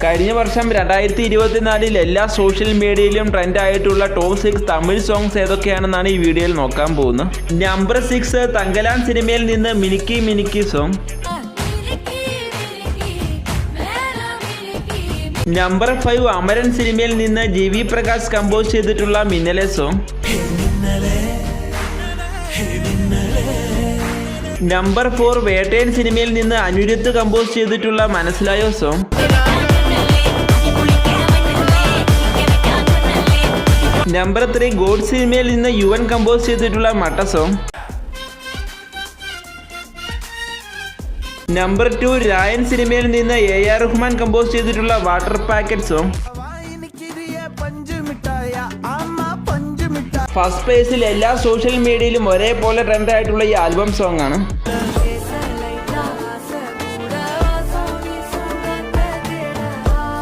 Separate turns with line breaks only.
കഴിഞ്ഞ വർഷം 2024 എല്ലാ സോഷ്യൽ മീഡിയയിലും ട്രെൻഡ് ആയിട്ടുള്ള ടോപ്പ് 6 തമിഴ് സോങ്സ് ഏതൊക്കെയാണെന്നാണ് ഈ വീഡിയോയിൽ നോക്കാൻ പോകുന്നത്. നമ്പർ 6 തങ്കലാൻ സിനിമയിൽ നിന്ന് മിനുക്കി മിനുക്കി സോങ്. നമ്പർ 5 അമരൻ സിനിമയിൽ നിന്ന് GV പ്രകാശ് കമ്പോസ് ചെയ്തിട്ടുള്ള മിന്നലെ സോങ്. നമ്പർ 4 വേട്ടയൻ സിനിമയിൽ നിന്ന് അനിരുദ്ധ് കമ്പോസ് ചെയ്തിട്ടുള്ള മനസ്സിലായോ സോങ്. നമ്പർ 3 ഗോഡ് സിനിമയിൽ നിന്ന് യുവൻ കമ്പോസ് ചെയ്തിട്ടുള്ള മട്ട സോങ്. നമ്പർ 2 രായൻ സിനിമയിൽ നിന്ന് AR റഹ്മാൻ കമ്പോസ് ചെയ്തിട്ടുള്ള വാട്ടർ പാക്കറ്റ് സോങ്. ഫസ്റ്റ് പ്ലേസിൽ എല്ലാ സോഷ്യൽ മീഡിയയിലും ഒരേപോലെ ട്രെൻഡ് ആയിട്ടുള്ള ഈ ആൽബം സോങ് ആണ്.